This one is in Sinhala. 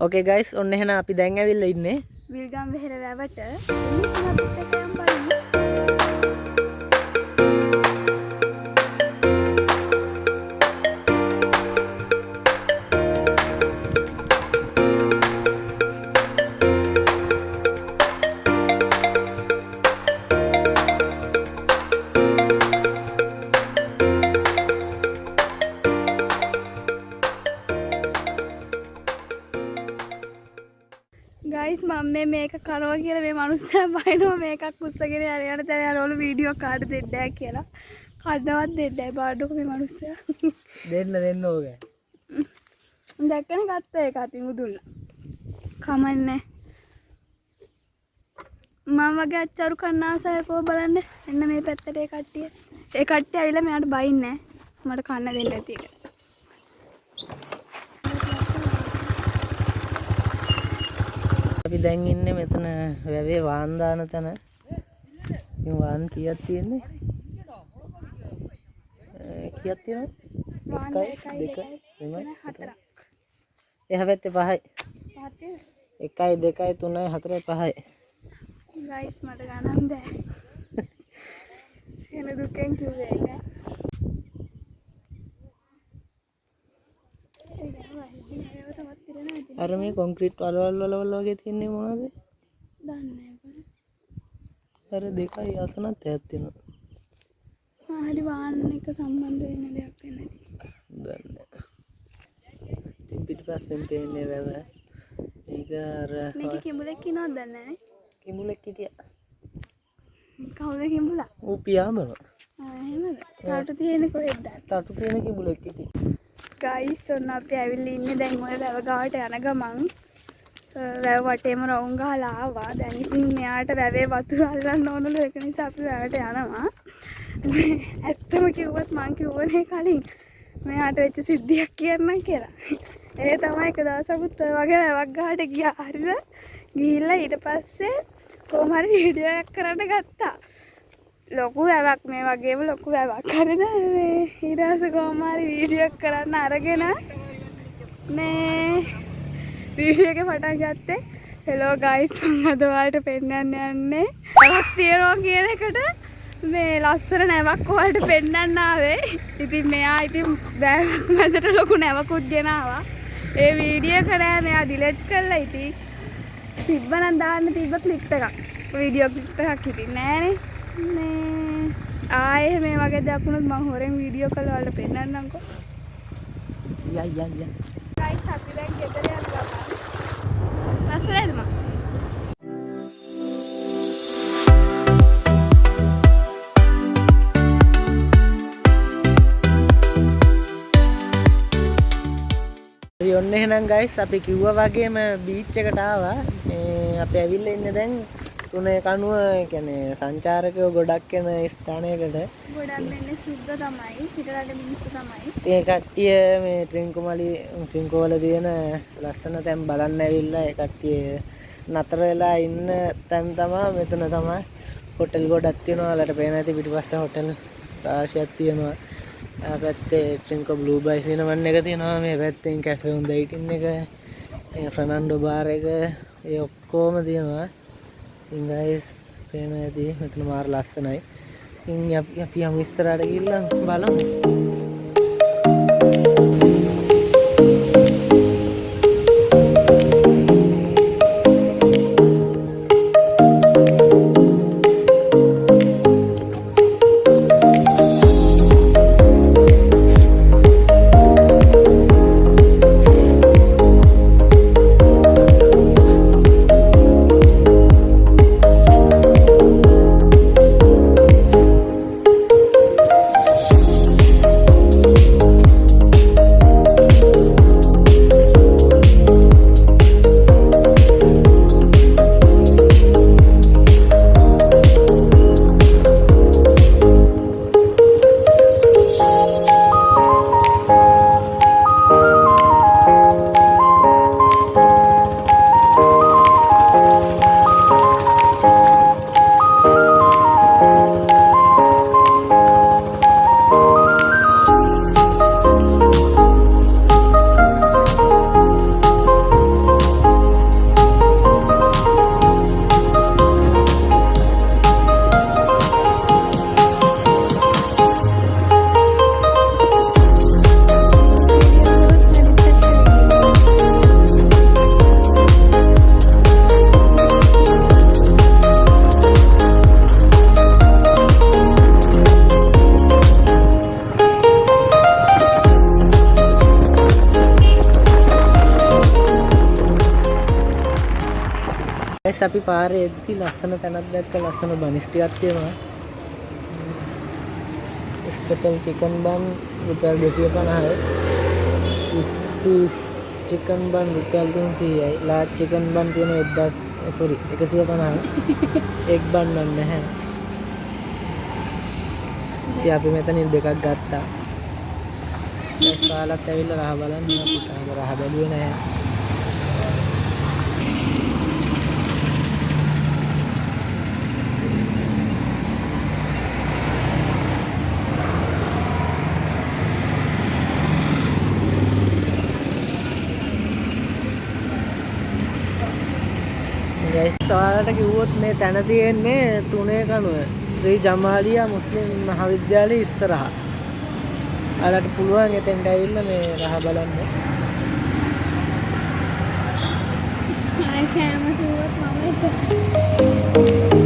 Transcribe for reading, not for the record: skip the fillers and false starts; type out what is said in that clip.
ඕකේ ගයිස් ඔන්න එහෙනම් අපි දැන් ඇවිල්ලා ඉන්නේ විල්ගම් වෙහෙර වැවට. गाइस मम्मी මේක කරනවා කියලා මේ මනුස්සයා බයිනවා මේකක් උස්සගෙන යන තැන යනවලු වීඩියෝ කාඩ් දෙන්න කියලා. කඩවත් දෙන්න බෑ බාඩුක මේ මනුස්සයා. දෙන්න ඕගේ. දැක්කනේ ගත්ත ඒක අතින් උදුල්ලා. කමන්නේ. මම වගේ අච්චරු කන්න ආසයකෝ බලන්න. එන්න මේ පැත්තට ඒ කට්ටිය. ඒ කට්ටිය ඇවිල්ලා මෙයාට බයින්නේ නැහැ. මට කන්න දෙන්න ඇති ඒක. අපි දැන් ඉන්නේ මෙතන වැවේ වාන් දාන තැන. ඉතින් වාන් කීයක් තියෙන්නේ? කීයක් තියෙනවද? 1 2 3 4. එහා පැත්තේ 5යි. 1 2 3 4 5යි. गाइस මට ගණන් බෑ. එන දුකෙන් කිව්වේ ඒක. අර මේ කොන්ක්‍රීට් වලවල් වගේ තියන්නේ මොනවද? දන්නේ නැහැ. අර දෙකයි අතනත් ඈත් වෙනවා. හරි වාහන එක සම්බන්ධ වෙන දෙයක් වෙන්නේ දන්නේ නැහැ. ඉතින් පිටිපස්සෙන් පේන්නේ වැව. ඒක අර මේක කිඹුලෙක් ඉනවද දන්නේ නැහැ. කිඹුලෙක් හිටියා. කවුද කිඹුලා? ඌ පියාඹනවා. එහෙමද? තාටු තියෙන්නේ කොහෙද? තටු තියෙන කිඹුලෙක් හිටියා. गाइस ඔන්න අපි ඇවිල්ලා ඉන්නේ දැන් ඔය වැව ගාවට යන ගමන් වැව වටේම රවුම් ගහලා ආවා. දැන් ඉතින් මෙයාට වැවේ වතුර අල්ලන්න ඕනලු ඒක නිසා අපි වැවට යනවා. ඇත්තම කිව්වොත් මං කිව්වනේ කලින් මෙයාට වෙච්ච සිද්ධියක් කියන්නම් කියලා. ඒ තමයි එක දවසකුත් ඔය වගේ වැවක් ගහට ගියා හරිද? ගිහිල්ලා ඊට පස්සේ කොහොම හරි වීඩියෝ එකක් කරන්න ගත්තා. ලොකු වැවක් මේ වගේම ලොකු වැවක් හරිද මේ ඊට පස්සේ කොහොම හරි වීඩියෝ එක කරන්න අරගෙන මේ වීඩියෝ එක පටන් ගත්තේ හෙලෝ ගයිස් මම අද ඔයාලට පෙන්නන්න යන්නේ වැවක් තියනවා කියන එකට මේ ලස්සන නැවක් ඔයාලට පෙන්නන්න ආවේ. ඉතින් මෙයා ඉතින් වැවක් මැදට ලොකු නැවකුත් ගෙනාවා. ඒ වීඩියෝ එක නෑ මෙයා ඩිලීට් කළා. ඉතින් තිබ්බනම් දාන්න තිබ්බ ක්ලිප් එකක් වීඩියෝ ක්ලිප් එකක් ඉතින් නෑනේ. නේ ආයේ මේ වගේ දෙයක් වුණොත් මම හොරෙන් වීඩියෝ කරලා ඔයාලට පෙන්නන්නම්කෝ. යා ගයිස් අපි දැන් ගෙදර යනවා. නැසලේද මම? ඔන්න එහෙනම් ගයිස් අපි කිව්වා වගේම බීච් එකට ආවා. මේ අපි ඇවිල්ලා ඉන්නේ දැන් තුනේ කණුව කියන්නේ සංචාරකයෝ ගොඩක් එන ස්ථානයකට. ගොඩක් වෙන්නේ සුද්ධ තමයි. පිටරට මිනිස්සු තමයි. ඒ කට්ටිය මේ ට්‍රින්කෝ වල තියෙන ලස්සන තැන් බලන්න ඇවිල්ලා ඒ කට්ටිය නතර වෙලා ඉන්න තැන් තමයි මෙතන තමයි. හොටෙල් ගොඩක් තියෙනවා. ඔයාලට පේන ඇති පිටිපස්සේ හොටෙල් රාශියක් තියෙනවා. ආ පැත්තේ ට්‍රින්කෝ බ්ලූ බයි සිනමන් එක තියෙනවා. මේ පැත්තෙන් කැෆේ හොඳ ඉටින් එක, ෆර්නැන්ඩෝ බාර් එක ඒ ඔක්කොම තියෙනවා. ඉතින් ගයිස් පේන ඇති මෙතන මාර ලස්සනයි. ඉතින් අපි යමු ඉස්සරහට ගිහිල්ලා බලමු. ගයිස් අපි පාරේ එද්දි ලස්සන තැනක් දැක්ක ලස්සන බනිස් ටිකක් තියෙනවා. ස්පෙෂල් චිකන් බන් රුපියල් 250යි. ස්පීස් චිකන් බන් රුපියල් 300යි. ලාර්ජ් චිකන් බන් තියෙන 150යි. එග් බන් නම් නැහැ. ඉතින් අපි මෙතනින් දෙකක් ගත්තා. දැන් සාලත් ඇවිල්ලා රහ බලන්න අපි තාම රහ බැලුවේ නැහැ. ගයිස් ඔයාලට කිව්වොත් මේ තැන තියෙන්නේ තුනේ කනුව ශ්‍රී ජමාලියා මුස්ලිම් මහාවිද්‍යාලයේ ඉස්සරහා. ඔයාලට පුළුවන් එතෙන්ට ඇවිල්ලා මේ රහ බලන්න. ආයි කෑම කිව්වොත් මම